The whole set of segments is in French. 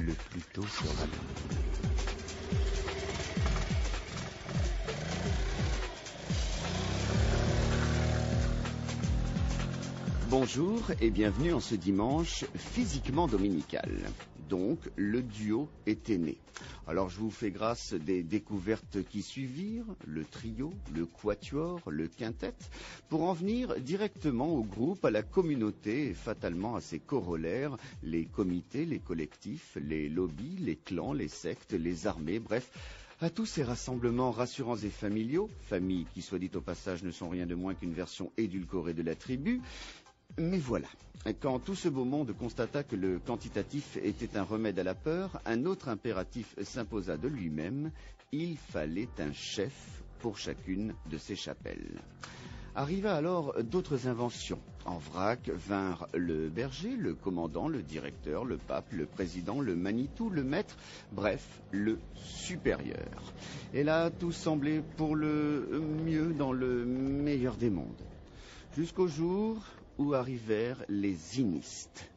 le plus tôt sera le mieux. Bonjour et bienvenue en ce dimanche physiquement dominical. Donc, le duo était né. Alors, je vous fais grâce des découvertes qui suivirent, le trio, le quatuor, le quintet, pour en venir directement au groupe, à la communauté et fatalement à ses corollaires, les comités, les collectifs, les lobbies, les clans, les sectes, les armées, bref, à tous ces rassemblements rassurants et familiaux, familles qui, soit dit au passage, ne sont rien de moins qu'une version édulcorée de la tribu. Mais voilà, quand tout ce beau monde constata que le quantitatif était un remède à la peur, un autre impératif s'imposa de lui-même, il fallait un chef pour chacune de ces chapelles. Arriva alors d'autres inventions. En vrac vinrent le berger, le commandant, le directeur, le pape, le président, le Manitou, le maître, bref, le supérieur. Et là, tout semblait pour le mieux dans le meilleur des mondes. Jusqu'au jour où arrivèrent les inistes.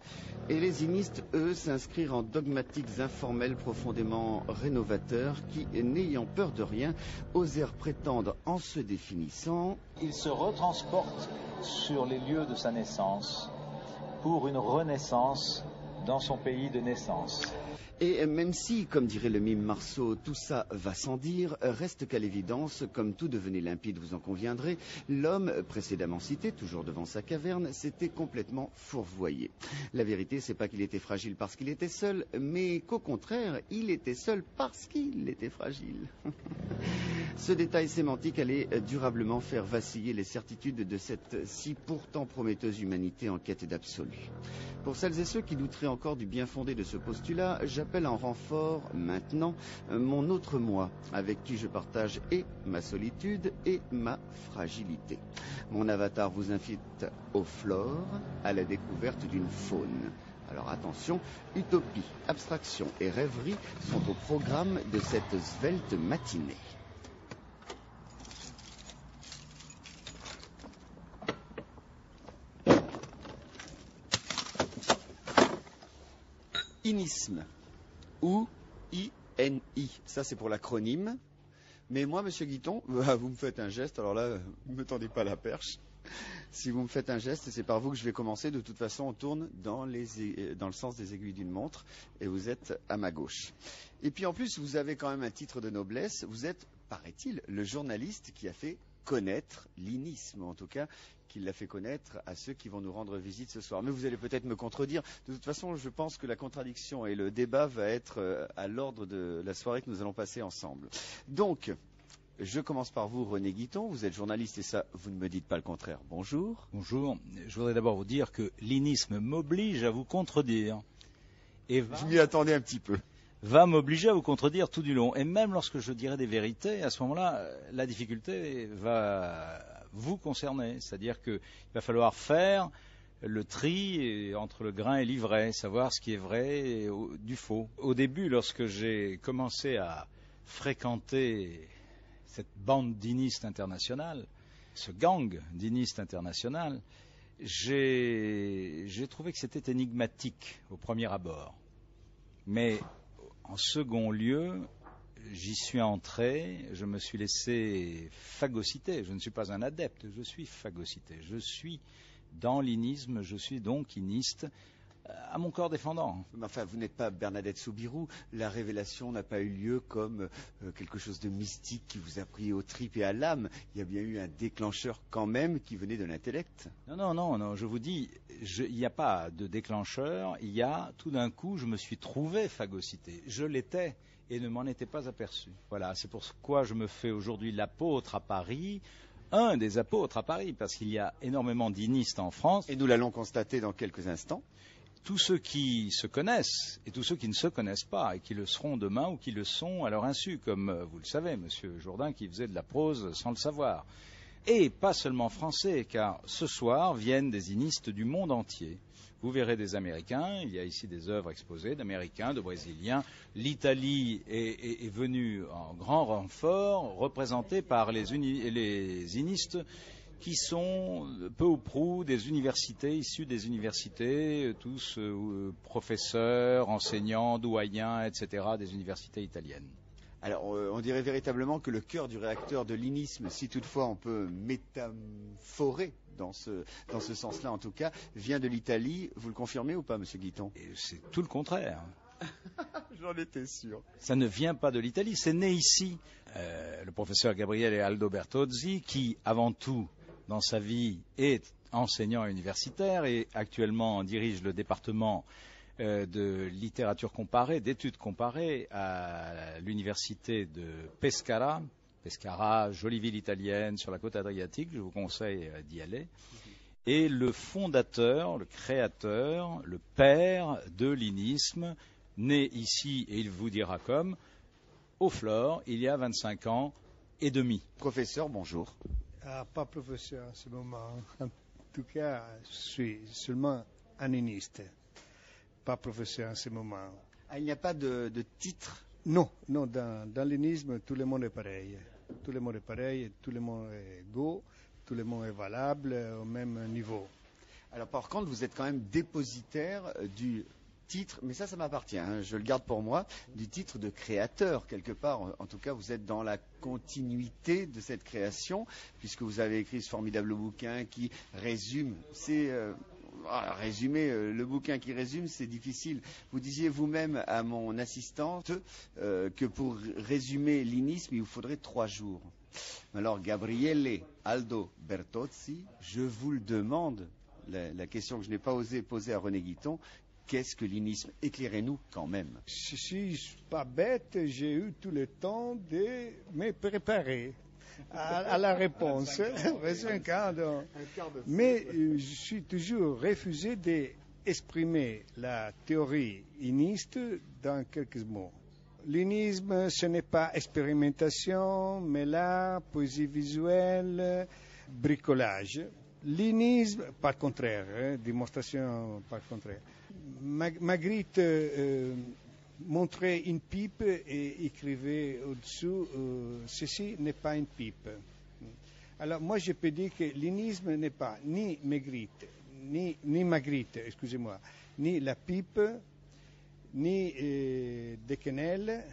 Et les inistes, eux, s'inscrirent en dogmatiques informels profondément rénovateurs qui, n'ayant peur de rien, osèrent prétendre en se définissant... Il se retransporte sur les lieux de sa naissance pour une renaissance dans son pays de naissance. Et même si, comme dirait le mime Marceau, tout ça va sans dire, reste qu'à l'évidence, comme tout devenait limpide, vous en conviendrez, l'homme précédemment cité, toujours devant sa caverne, s'était complètement fourvoyé. La vérité, c'est pas qu'il était fragile parce qu'il était seul, mais qu'au contraire, il était seul parce qu'il était fragile. Ce détail sémantique allait durablement faire vaciller les certitudes de cette si pourtant prometteuse humanité en quête d'absolu. Pour celles et ceux qui douteraient encore du bien fondé de ce postulat, j'appelle en renfort, maintenant, mon autre moi, avec qui je partage et ma solitude et ma fragilité. Mon avatar vous invite au flore, à la découverte d'une faune. Alors attention, utopie, abstraction et rêverie sont au programme de cette svelte matinée. Inisme, ou I-N-I, ça c'est pour l'acronyme. Mais moi, monsieur Guiton, vous me faites un geste, alors là, ne me tendez pas la perche. Si vous me faites un geste, c'est par vous que je vais commencer. De toute façon, on tourne dans le sens des aiguilles d'une montre et vous êtes à ma gauche. Et puis en plus, vous avez quand même un titre de noblesse. Vous êtes, paraît-il, le journaliste qui a fait connaître l'inisme, en tout cas, qui l'a fait connaître à ceux qui vont nous rendre visite ce soir. Mais vous allez peut-être me contredire. De toute façon, je pense que la contradiction et le débat va être à l'ordre de la soirée que nous allons passer ensemble. Donc, je commence par vous, René Guiton. Vous êtes journaliste et ça, vous ne me dites pas le contraire. Bonjour. Bonjour. Je voudrais d'abord vous dire que l'inisme m'oblige à vous contredire. Et je m'y attendais un petit peu. Va m'obliger à vous contredire tout du long. Et même lorsque je dirai des vérités, à ce moment-là, la difficulté va vous concerner. C'est-à-dire qu'il va falloir faire le tri entre le grain et l'ivraie, savoir ce qui est vrai et du faux. Au début, lorsque j'ai commencé à fréquenter cette bande d'inistes internationales, ce gang d'inistes international, j'ai trouvé que c'était énigmatique au premier abord. Mais en second lieu, j'y suis entré, je me suis laissé phagocyter. Je ne suis pas un adepte, je suis phagocyté. Je suis dans l'inisme, je suis donc iniste à mon corps défendant. Mais enfin, vous n'êtes pas Bernadette Soubirous. La révélation n'a pas eu lieu comme quelque chose de mystique qui vous a pris aux tripes et à l'âme. Il y a bien eu un déclencheur quand même qui venait de l'intellect. Non, je vous dis, il n'y a pas de déclencheur. Il y a, tout d'un coup, je me suis trouvé phagocyté. Je l'étais et ne m'en étais pas aperçu. Voilà, c'est pourquoi je me fais aujourd'hui l'apôtre à Paris, un des apôtres à Paris, parce qu'il y a énormément d'inistes en France. Et nous l'allons constater dans quelques instants. Tous ceux qui se connaissent et tous ceux qui ne se connaissent pas et qui le seront demain ou qui le sont à leur insu, comme vous le savez, monsieur Jourdain, qui faisait de la prose sans le savoir. Et pas seulement français, car ce soir viennent des inistes du monde entier. Vous verrez des Américains, il y a ici des œuvres exposées d'Américains, de Brésiliens. L'Italie est venue en grand renfort, représentée par les inistes qui sont peu ou prou des universités, issus des universités, tous professeurs, enseignants, doyens, etc., des universités italiennes. Alors, on dirait véritablement que le cœur du réacteur de l'INISM, si toutefois on peut métamphorer dans ce sens-là en tout cas, vient de l'Italie. Vous le confirmez ou pas, Monsieur Guiton? Et c'est tout le contraire. J'en étais sûr. Ça ne vient pas de l'Italie, c'est né ici. Le professeur Gabriele Aldo Bertozzi, qui avant tout dans sa vie est enseignant universitaire et actuellement dirige le département de littérature comparée, d'études comparées à l'université de Pescara. Pescara, jolie ville italienne sur la côte adriatique, je vous conseille d'y aller. Et le fondateur, le créateur, le père de l'INISM, né ici, et il vous dira comme, au Flore, il y a 25 ans et demi. Professeur, bonjour. Pas professeur en ce moment. En tout cas, je suis seulement anéniste. Pas professeur en ce moment. Ah, il n'y a pas de titre? Non, dans l'énisme, tout le monde est pareil. Tout le monde est pareil, tout le monde est égaux, tout le monde est valable au même niveau. Alors par contre, vous êtes quand même dépositaire du titre, mais ça m'appartient, hein, je le garde pour moi, du titre de créateur, quelque part. En tout cas, vous êtes dans la continuité de cette création, puisque vous avez écrit ce formidable bouquin qui résume, le bouquin qui résume, c'est difficile. Vous disiez vous-même à mon assistante que pour résumer l'INISM, il vous faudrait 3 jours. Alors, Gabriele Aldo Bertozzi, je vous le demande, la question que je n'ai pas osé poser à René Guiton, qu'est-ce que l'INISM? Éclairez-nous quand même. Si je ne suis pas bête, j'ai eu tout le temps de me préparer à la réponse. 25 ans, donc. Mais je suis toujours refusé d'exprimer la théorie iniste dans quelques mots. L'inisme, ce n'est pas expérimentation, mais là, poésie visuelle, bricolage. L'inisme, par contraire, démonstration par contraire. Magritte montrait une pipe et écrivait au-dessous ceci n'est pas une pipe. Alors moi je peux dire que l'inisme n'est pas ni Magritte, ni Magritte, excusez-moi, ni la pipe, ni des quenelles,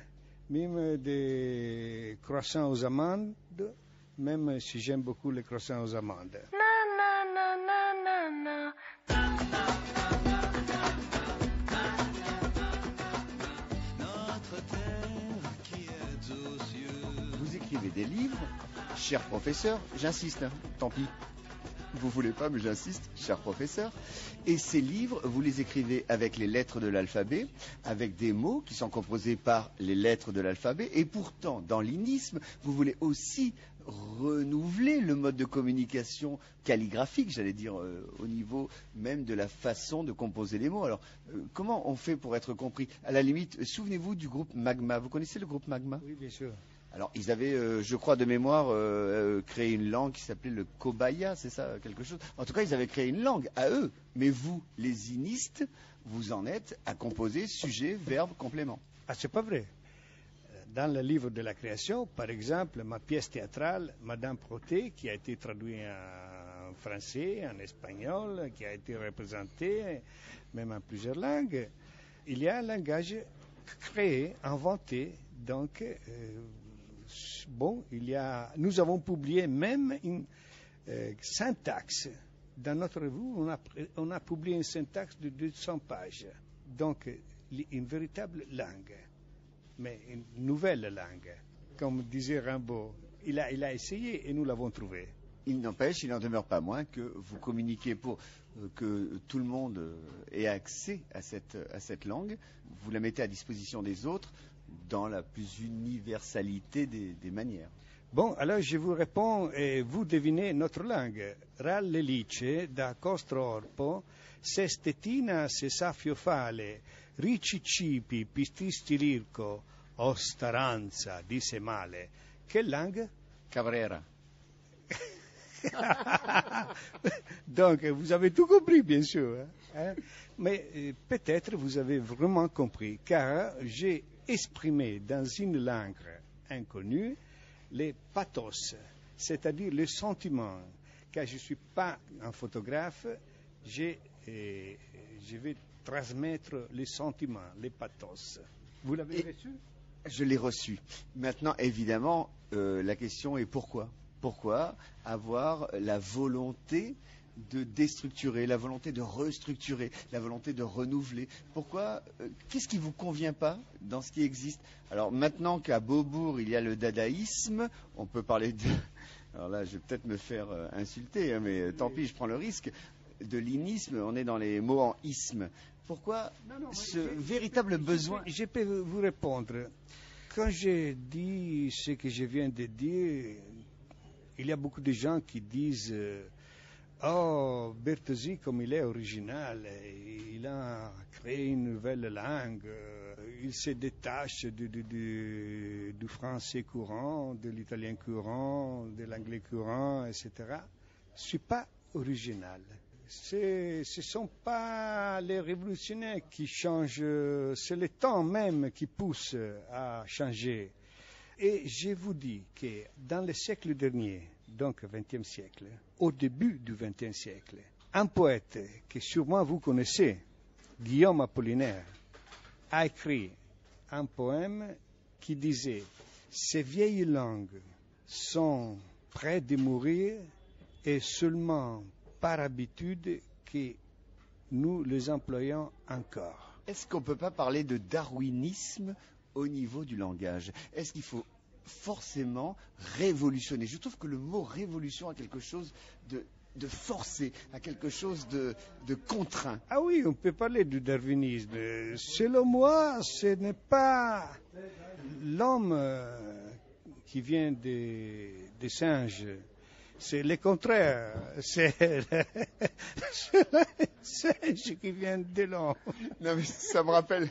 même des croissants aux amandes, même si j'aime beaucoup les croissants aux amandes. Vous écrivez des livres, cher professeur, j'insiste, hein, tant pis. Vous voulez pas, mais j'insiste, cher professeur. Et ces livres, vous les écrivez avec les lettres de l'alphabet, avec des mots qui sont composés par les lettres de l'alphabet. Et pourtant, dans l'INISM, vous voulez aussi renouveler le mode de communication calligraphique, j'allais dire, au niveau même de la façon de composer les mots. Alors, comment on fait pour être compris? À la limite, souvenez-vous du groupe Magma. Vous connaissez le groupe Magma? Oui, bien sûr. Alors, ils avaient, je crois de mémoire, créé une langue qui s'appelait le Kobaya, c'est ça, quelque chose. En tout cas, ils avaient créé une langue à eux. Mais vous, les inistes, vous en êtes à composer sujet, verbe, complément. Ah, c'est pas vrai. Dans le livre de la création, par exemple, ma pièce théâtrale, Madame Proté, qui a été traduite en français, en espagnol, qui a été représentée même en plusieurs langues, il y a un langage créé, inventé, donc... nous avons publié même une syntaxe. Dans notre revue, on a publié une syntaxe de 200 pages. Donc, une véritable langue, mais une nouvelle langue. Comme disait Rimbaud, il a essayé et nous l'avons trouvé. Il n'empêche, il n'en demeure pas moins que vous communiquez pour que tout le monde ait accès à cette langue. Vous la mettez à disposition des autres dans la plus universalité des manières. Bon, alors je vous réponds et vous devinez notre langue. Rallelice da costrorpo, sestetina se saffio fale, ricicipi pististi lirco, ostaranza disse male. Quelle langue? Cabrera. Donc, vous avez tout compris, bien sûr. Hein? Mais peut-être vous avez vraiment compris, car j'ai exprimé dans une langue inconnue les pathos, c'est-à-dire les sentiments car je ne suis pas un photographe, je vais transmettre les sentiments, les pathos. Vous l'avez reçu? Je l'ai reçu. Maintenant, évidemment, la question est pourquoi? Pourquoi avoir la volonté de déstructurer, la volonté de restructurer, la volonté de renouveler? Pourquoi? Qu'est-ce qui ne vous convient pas dans ce qui existe? Alors maintenant qu'à Beaubourg, il y a le dadaïsme, on peut parler de... Alors là, je vais peut-être me faire insulter, hein, mais tant pis, je prends le risque. De l'inisme, on est dans les mots en isme. Pourquoi ce véritable besoin? Je peux vous répondre. Quand je dis ce que je viens de dire, il y a beaucoup de gens qui disent oh, Bertozzi, comme il est original, il a créé une nouvelle langue, il se détache du français courant, de l'italien courant, de l'anglais courant, etc. Je ne suis pas original. Ce ne sont pas les révolutionnaires qui changent, c'est le temps même qui pousse à changer. Et je vous dis que dans le siècle dernier, donc le XXe siècle, au début du XXe siècle, un poète que sûrement vous connaissez, Guillaume Apollinaire, a écrit un poème qui disait « Ces vieilles langues sont près de mourir et seulement par habitude que nous les employons encore. » Est-ce qu'on ne peut pas parler de darwinisme au niveau du langage? Est-ce qu'il faut forcément révolutionner? Je trouve que le mot révolution a quelque chose de forcé, a quelque chose de contraint. Ah oui, on peut parler du darwinisme. Selon moi, ce n'est pas l'homme qui vient des singes. C'est le contraire, c'est le singe qui vient de l'homme. Non mais ça me rappelle.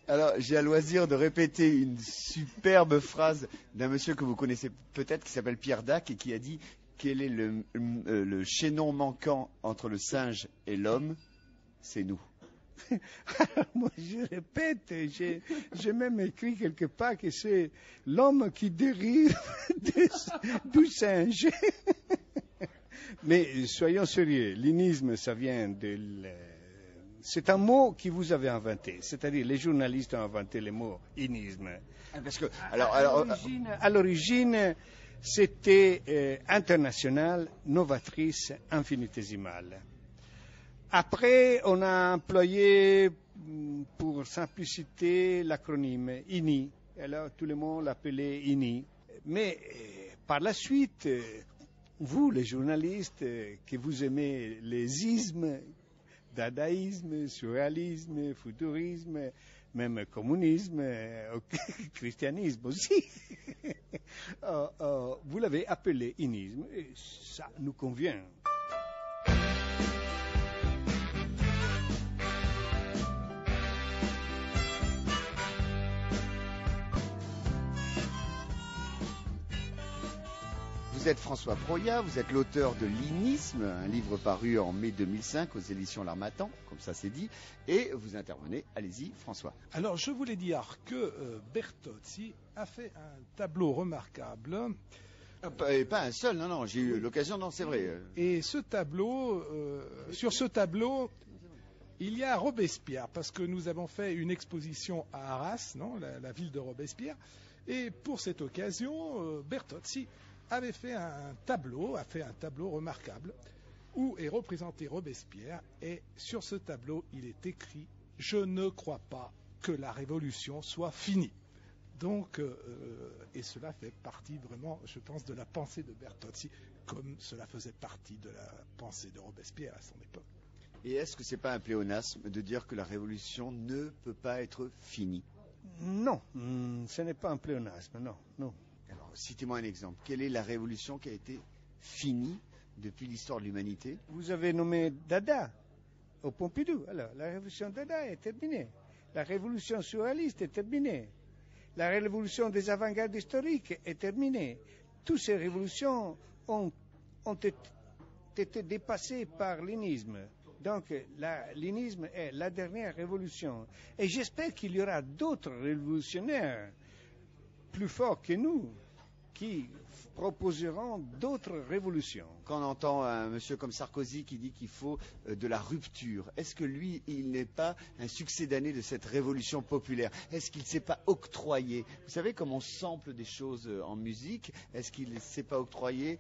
Alors j'ai à loisir de répéter une superbe phrase d'un monsieur que vous connaissez peut-être qui s'appelle Pierre Dac et qui a dit quel est le chaînon manquant entre le singe et l'homme? C'est nous. Moi, je répète, j'ai même écrit quelque part que c'est l'homme qui dérive du singe. Mais soyons sérieux, l'inisme, ça vient c'est un mot que vous avez inventé, c'est-à-dire les journalistes ont inventé le mot inisme. Parce que, à l'origine, c'était international, novatrice, infinitésimale. Après, on a employé, pour simplicité, l'acronyme INI. Alors, tout le monde l'appelait INI. Mais par la suite, vous, les journalistes, que vous aimez les ismes, dadaïsme, surréalisme, futurisme, même communisme, christianisme aussi, vous l'avez appelé inisme, et ça nous convient. Vous êtes François Proyat, vous êtes l'auteur de l'Inisme, un livre paru en mai 2005 aux éditions L'Harmattan, comme ça c'est dit, et vous intervenez. Allez-y, François. Alors, je voulais dire que Bertozzi a fait un tableau remarquable. Et pas un seul, non, j'ai eu l'occasion, non, c'est vrai. Et ce tableau, sur ce tableau, il y a Robespierre, parce que nous avons fait une exposition à Arras, non, la ville de Robespierre, et pour cette occasion, Bertozzi a fait un tableau remarquable où est représenté Robespierre, et sur ce tableau il est écrit « Je ne crois pas que la révolution soit finie ». Donc, et cela fait partie vraiment, je pense, de la pensée de Bertozzi, comme cela faisait partie de la pensée de Robespierre à son époque. Et est-ce que c'est pas un pléonasme de dire que la révolution ne peut pas être finie? Non, ce n'est pas un pléonasme, non. Alors, citez-moi un exemple. Quelle est la révolution qui a été finie depuis l'histoire de l'humanité? Vous avez nommé Dada au Pompidou. Alors, la révolution Dada est terminée. La révolution surréaliste est terminée. La révolution des avant-gardes historiques est terminée. Toutes ces révolutions ont été dépassées par l'inisme. Donc, l'inisme est la dernière révolution. Et j'espère qu'il y aura d'autres révolutionnaires plus forts que nous, qui proposeront d'autres révolutions. Quand on entend un monsieur comme Sarkozy qui dit qu'il faut de la rupture, est-ce que lui, il n'est pas un succédané de cette révolution populaire? Est-ce qu'il ne s'est pas octroyé? Vous savez, comme on sample des choses en musique, est-ce qu'il ne s'est pas octroyé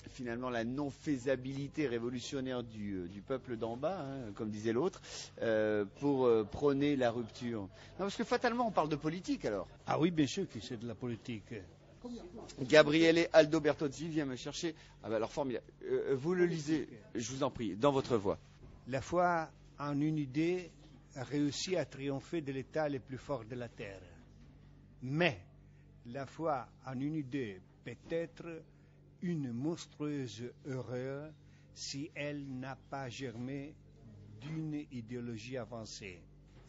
finalement la non-faisabilité révolutionnaire du peuple d'en bas, hein, comme disait l'autre, pour prôner la rupture? Non, parce que fatalement, on parle de politique alors. Ah oui, bien sûr que c'est de la politique. Gabriele Aldo Bertozzi vient me chercher. Ah ben alors formidable. Vous le lisez, je vous en prie, dans votre voix. La foi en une idée a réussi à triompher de l'état le plus fort de la terre. Mais la foi en une idée peut être une monstrueuse erreur si elle n'a pas germé d'une idéologie avancée.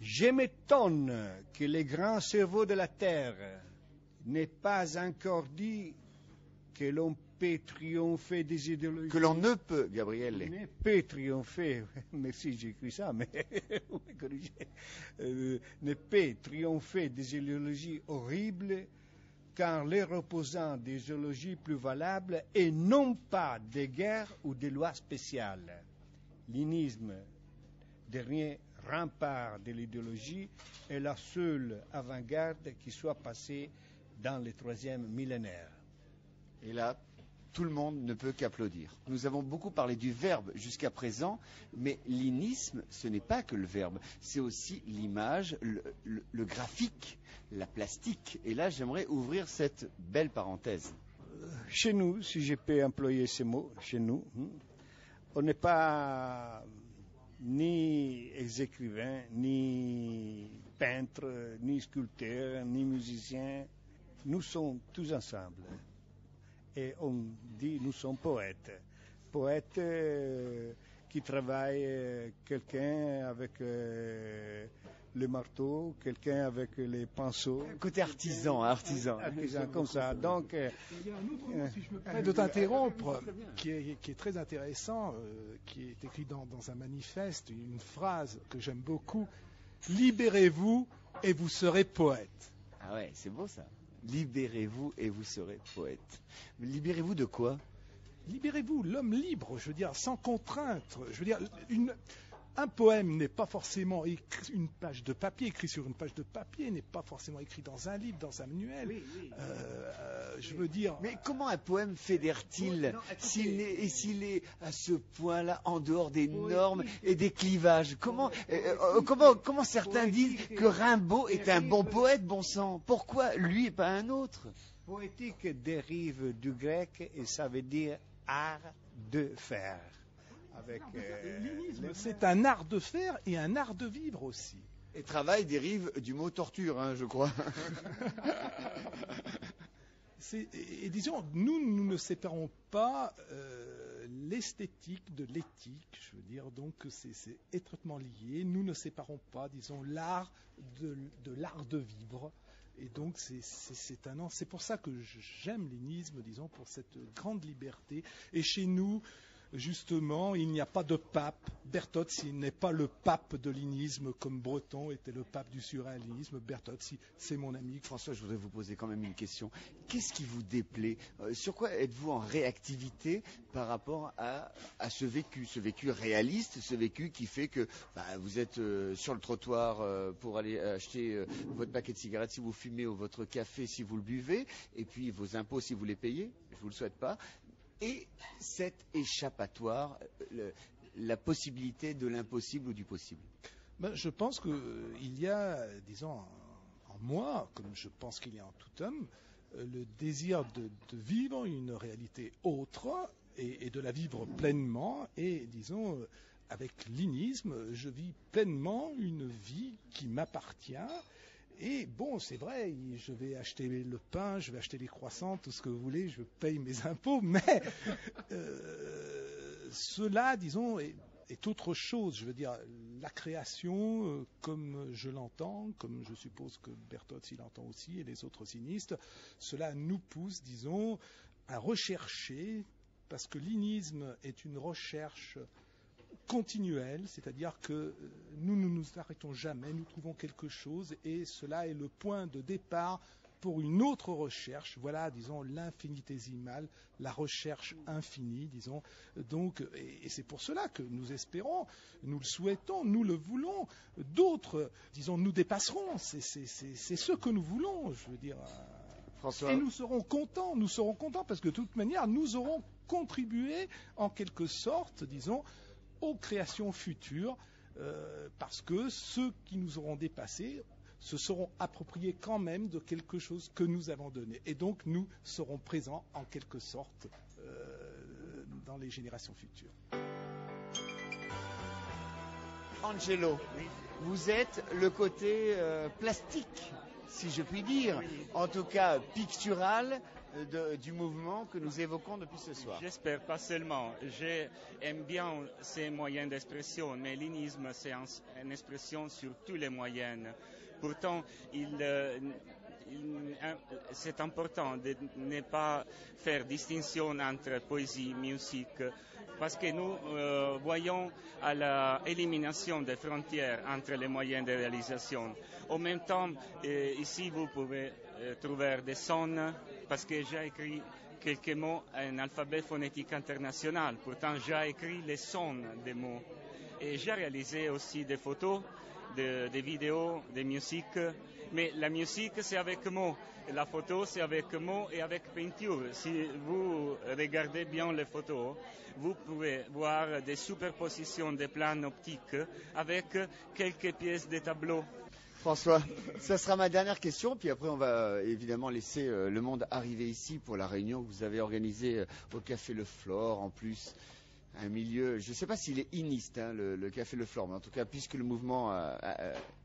Je m'étonne que les grands cerveaux de la terre n'aient pas encore dit que l'on peut triompher des idéologies. Que l'on ne peut, Gabriel. Ne peut triompher, merci j'ai écrit ça, mais vous me corrigez, ne peut triompher des idéologies horribles car les reposant des idéologies plus valables et non pas des guerres ou des lois spéciales. L'unisme, dernier rempart de l'idéologie, est la seule avant-garde qui soit passée dans le 3e millénaire. Et là, tout le monde ne peut qu'applaudir. Nous avons beaucoup parlé du verbe jusqu'à présent, mais l'inisme, ce n'est pas que le verbe, c'est aussi l'image, le graphique, la plastique. Et là, j'aimerais ouvrir cette belle parenthèse. Chez nous, si je peux employer ces mots, chez nous, on n'est pas ni écrivain, ni peintre, ni sculpteur, ni musicien. Nous sommes tous ensemble. Et on dit nous sommes poètes. Poètes qui travaillent, quelqu'un avec le marteau, quelqu'un avec les pinceaux. Côté artisan, artisan comme ça. Donc, il y a un autre mot, si je me permets de t'interrompre, qui est très intéressant, qui est écrit dans un manifeste, une phrase que j'aime beaucoup. Libérez-vous et vous serez poète. Ah ouais, c'est beau ça. Libérez-vous et vous serez poète. Mais libérez-vous de quoi? Libérez-vous, l'homme libre, je veux dire, sans contrainte. Je veux dire, un poème n'est pas forcément une page de papier, écrit sur une page de papier, n'est pas forcément écrit dans un livre, dans un manuel. Oui. Je veux dire... Mais comment un poème fédère-t-il s'il est à ce point-là en dehors des normes et des clivages? Comment certains disent que Rimbaud est un bon poète, bon sang? Pourquoi lui et pas un autre? Poétique dérive du grec et ça veut dire art de faire. L'unisme, c'est un art de faire et un art de vivre aussi. Et travail dérive du mot torture, hein, je crois. Et disons, nous ne séparons pas l'esthétique de l'éthique, je veux dire, donc c'est étroitement lié. Nous ne séparons pas, disons, l'art de l'art de vivre. Et donc c'est pour ça que j'aime l'unisme, disons, pour cette grande liberté. Et chez nous, justement, il n'y a pas de pape. Bertozzi n'est pas le pape de l'unisme comme Breton était le pape du surréalisme. Bertozzi, c'est mon ami. François, je voudrais vous poser quand même une question. Qu'est-ce qui vous déplaît? Sur quoi êtes-vous en réactivité par rapport à ce vécu réaliste, ce vécu qui fait que vous êtes sur le trottoir pour aller acheter votre paquet de cigarettes si vous fumez ou votre café si vous le buvez, et puis vos impôts si vous les payez, je ne vous le souhaite pas. Et cet échappatoire, la possibilité de l'impossible ou du possible? Je pense qu'il y a, disons, en moi, comme je pense qu'il y a en tout homme, le désir de vivre une réalité autre et de la vivre pleinement. Et, disons, avec l'unisme, je vis pleinement une vie qui m'appartient. Et bon, c'est vrai, je vais acheter le pain, je vais acheter les croissants, tout ce que vous voulez, je paye mes impôts, mais cela, disons, est autre chose. Je veux dire, la création, comme je l'entends, comme je suppose que Bertozzi l'entend aussi, et les autres cynistes, cela nous pousse, disons, à rechercher, parce que l'unisme est une recherche continuelle, c'est-à-dire que nous ne nous arrêtons jamais, nous trouvons quelque chose et cela est le point de départ pour une autre recherche, voilà, disons, l'infinitésimal, la recherche infinie, disons. Donc, et c'est pour cela que nous espérons, nous le souhaitons, nous le voulons. D'autres, disons, nous dépasseront. C'est ce que nous voulons, je veux dire. François. Et nous serons contents parce que de toute manière, nous aurons contribué en quelque sorte, disons, aux créations futures, parce que ceux qui nous auront dépassés se seront appropriés quand même de quelque chose que nous avons donné. Et donc, nous serons présents en quelque sorte dans les générations futures. Angelo, vous êtes le côté plastique, si je puis dire, en tout cas pictural du mouvement que nous évoquons depuis ce soir. J'espère pas seulement. J'aime bien ces moyens d'expression, mais l'INISM, c'est une expression sur tous les moyens. Pourtant, c'est important de ne pas faire distinction entre poésie, musique, parce que nous voyons à l'élimination des frontières entre les moyens de réalisation. En même temps, ici, vous pouvez trouver des sons, parce que j'ai écrit quelques mots en alphabet phonétique international. Pourtant, j'ai écrit les sons des mots. Et j'ai réalisé aussi des photos, des vidéos, des musiques. Mais la musique, c'est avec mots. La photo, c'est avec mots et avec peinture. Si vous regardez bien les photos, vous pouvez voir des superpositions de plans optiques avec quelques pièces de tableau. François, ça sera ma dernière question, puis après on va évidemment laisser le monde arriver ici pour la réunion que vous avez organisée au Café Le Flore, en plus un milieu, je ne sais pas s'il est iniste, hein, le Café Le Flore, mais en tout cas, puisque le mouvement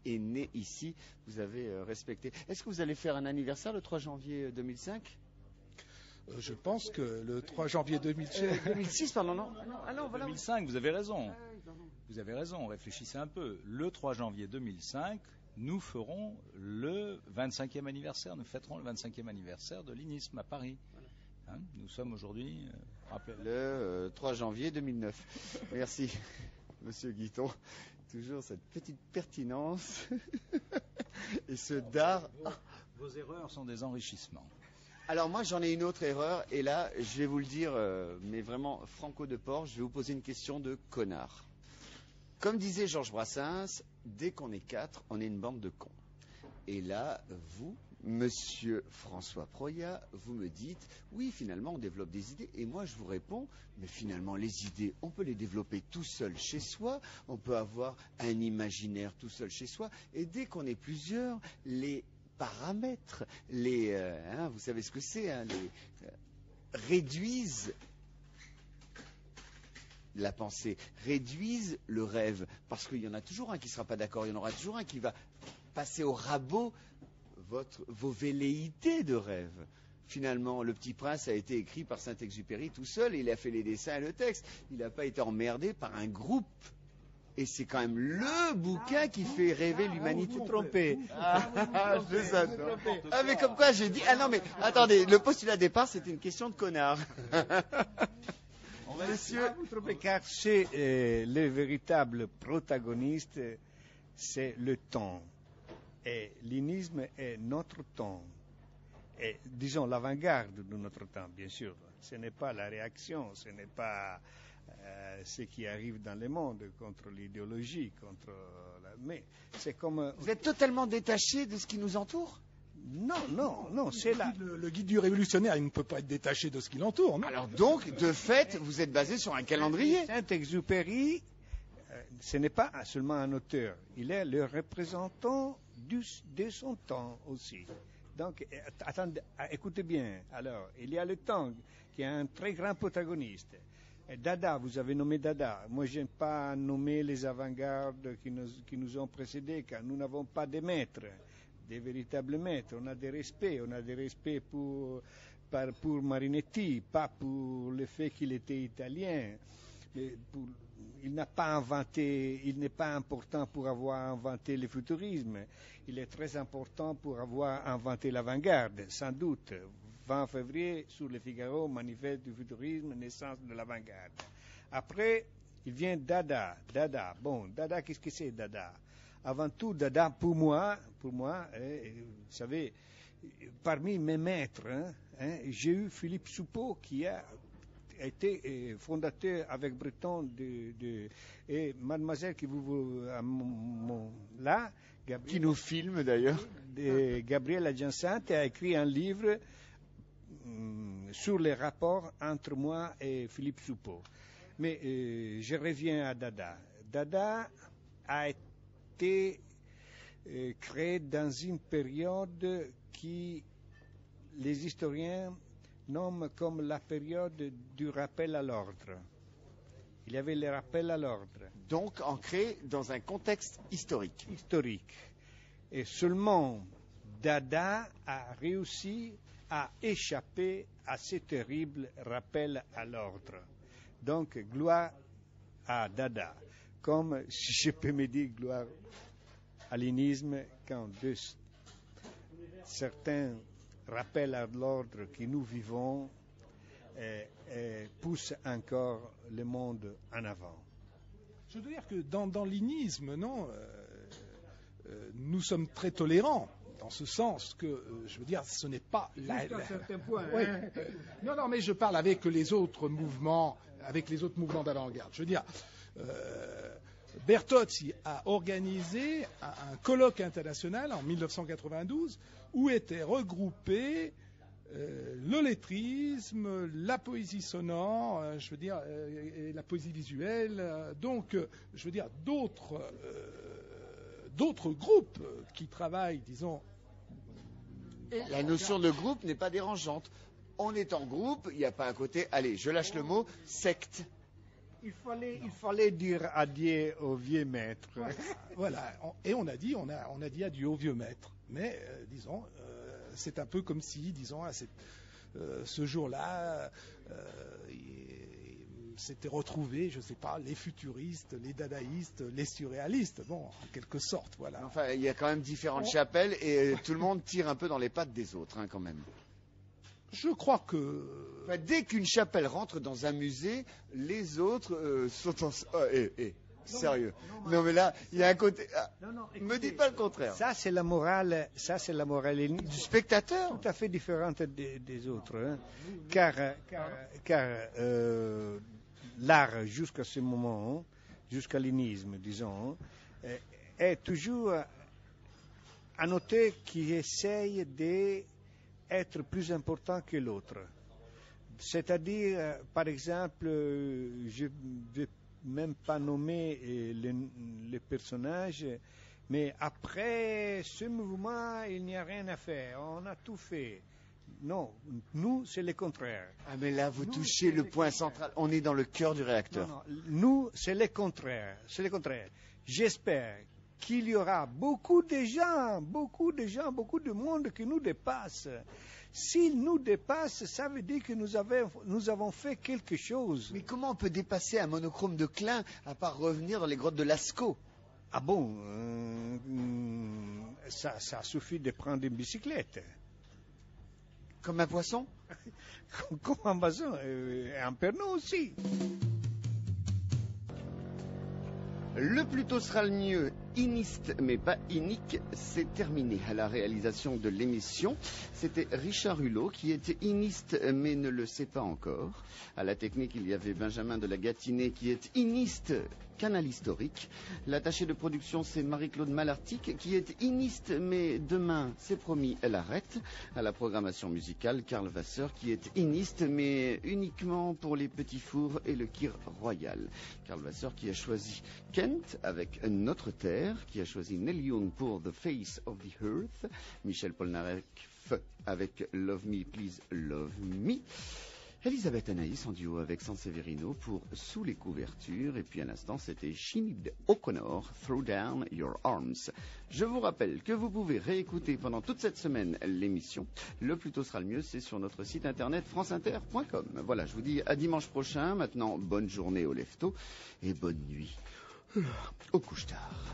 est né ici, vous avez respecté. Est-ce que vous allez faire un anniversaire le 3 janvier 2005 ? Je pense que le 3 janvier 2006, pardon, non. Ah non, voilà. 2005, vous avez raison. Vous avez raison, réfléchissez un peu. Le 3 janvier 2005, nous ferons le 25e anniversaire, nous fêterons le 25e anniversaire de l'INISM à Paris. Hein, nous sommes aujourd'hui, le 3 janvier 2009. Merci, Monsieur Guiton. Toujours cette petite pertinence et ce dard. Vos erreurs sont des enrichissements. Alors moi j'en ai une autre erreur et là je vais vous le dire, mais vraiment franco de port, je vais vous poser une question de connard. Comme disait Georges Brassens, dès qu'on est 4, on est une bande de cons. Et là, vous, Monsieur François Proyat, vous me dites, oui, finalement, on développe des idées. Et moi, je vous réponds, mais finalement, les idées, on peut les développer tout seul chez soi. On peut avoir un imaginaire tout seul chez soi. Et dès qu'on est plusieurs, les paramètres, vous savez ce que c'est, hein, réduisent la pensée, réduisent le rêve, parce qu'il y en a toujours un qui ne sera pas d'accord, il y en aura toujours un qui va passer au rabot vos velléités de rêve. Finalement, Le Petit Prince a été écrit par Saint-Exupéry tout seul, et il a fait les dessins et le texte. Il n'a pas été emmerdé par un groupe. Et c'est quand même le bouquin qui fait rêver l'humanité. Trompée. Mais comme quoi j'ai dit, non mais attendez, le postulat de départ c'était une question de connard. Monsieur, vous trompez, car c'est le véritable protagoniste, c'est le temps. Et l'INISM est notre temps. Et disons l'avant-garde de notre temps, bien sûr. Ce n'est pas la réaction, ce n'est pas ce qui arrive dans le monde contre l'idéologie, mais c'est comme. Vous êtes totalement détaché de ce qui nous entoure ? Non, c'est là. Le guide du révolutionnaire, il ne peut pas être détaché de ce qui l'entoure. Alors donc, de fait, vous êtes basé sur un calendrier. Saint-Exupéry, ce n'est pas seulement un auteur, il est le représentant de son temps aussi. Donc, attendez, écoutez bien. Alors, il y a le temps qui est un très grand protagoniste. Dada, vous avez nommé Dada. Moi, je n'aime pas nommer les avant-gardes qui nous ont précédés, car nous n'avons pas de maîtres, des véritables maîtres. On a des respects pour Marinetti, pas pour le fait qu'il était italien. Il n'est pas important pour avoir inventé le futurisme. Il est très important pour avoir inventé l'avant-garde, sans doute. 20 février, sur le Figaro, manifeste du futurisme, naissance de l'avant-garde. Après, il vient Dada. Bon, Dada, qu'est-ce que c'est Dada ? Avant tout, Dada, pour moi, vous savez, parmi mes maîtres, j'ai eu Philippe Soupeau qui a été fondateur avec Breton et mademoiselle qui vous là, Gabriel, qui nous filme d'ailleurs. Gabrielle Adjansante a écrit un livre sur les rapports entre moi et Philippe Soupeau. Mais je reviens à Dada. Dada a été créé dans une période qui les historiens nomment comme la période du rappel à l'ordre. Il y avait le rappel à l'ordre. Donc ancré dans un contexte historique. Et seulement Dada a réussi à échapper à ce terrible rappel à l'ordre. Donc gloire à Dada. Comme, si je peux me dire, gloire à l'unisme, quand certains rappels à l'ordre que nous vivons poussent encore le monde en avant. Je dois dire que dans l'unisme, nous sommes très tolérants. Dans ce sens que, je veux dire, ce n'est pas... Jusqu'à un certain point. Oui. Non, mais je parle avec les autres mouvements d'avant-garde. Je veux dire, Bertozzi a organisé un colloque international en 1992 où étaient regroupés le lettrisme, la poésie sonore, je veux dire, et la poésie visuelle, donc, je veux dire, d'autres groupes qui travaillent, disons... Et la notion de groupe n'est pas dérangeante. On est en groupe, il n'y a pas un côté, allez, je lâche le mot, secte. Il fallait dire adieu aux vieux maîtres. Voilà, et on a dit adieu aux vieux maîtres. Mais, disons, c'est un peu comme si, disons, à ce jour-là, s'étaient retrouvés, je ne sais pas, les futuristes, les dadaïstes, les surréalistes, bon, en quelque sorte, voilà. Enfin, il y a quand même différentes chapelles et tout le monde tire un peu dans les pattes des autres, quand même. Je crois que... Enfin, dès qu'une chapelle rentre dans un musée, les autres sont en... sérieux. Non, mais là, il y a un côté... écoutez, me dis pas le contraire. Ça, c'est la morale du spectateur. Tout à fait différente des autres. Car l'art, jusqu'à ce moment, jusqu'à l'unisme, disons, est toujours à noter qu'il essaye d'être plus important que l'autre. C'est-à-dire, par exemple, je ne vais même pas nommer les personnages, mais après ce mouvement, il n'y a rien à faire, on a tout fait. Non, nous, c'est le contraire. Ah, mais là, vous touchez le point central. On est dans le cœur du réacteur. Non, nous, c'est le contraire. J'espère qu'il y aura beaucoup de gens, beaucoup de monde qui nous dépassent. S'ils nous dépassent, ça veut dire que nous avons fait quelque chose. Mais comment on peut dépasser un monochrome de Klein à part revenir dans les grottes de Lascaux? Ah bon, ça suffit de prendre une bicyclette. Comme un poisson? Comme un poisson, un pernod aussi. Le plus tôt sera le mieux, iniste mais pas inique, c'est terminé. À la réalisation de l'émission, c'était Richard Hulot qui était iniste mais ne le sait pas encore. À la technique, il y avait Benjamin de la Gâtinais qui est iniste, canal historique. L'attachée de production, c'est Marie-Claude Malartic qui est iniste mais demain, c'est promis, elle arrête. À la programmation musicale, Karl Vasseur qui est iniste mais uniquement pour les petits fours et le kir royal. Karl Vasseur qui a choisi Kent avec Notre Terre, qui a choisi Neil Young pour The Face of the Earth, Michel Polnareff avec Love Me, Please Love Me, Elisabeth Anaïs en duo avec Sanseverino pour Sous les couvertures, et puis à l'instant c'était Sinéad O'Connor, Throw Down Your Arms. Je vous rappelle que vous pouvez réécouter pendant toute cette semaine l'émission. Le plus tôt sera le mieux, c'est sur notre site internet franceinter.com. Voilà, je vous dis à dimanche prochain. Maintenant, bonne journée au lève-tôt et bonne nuit au couche-tard.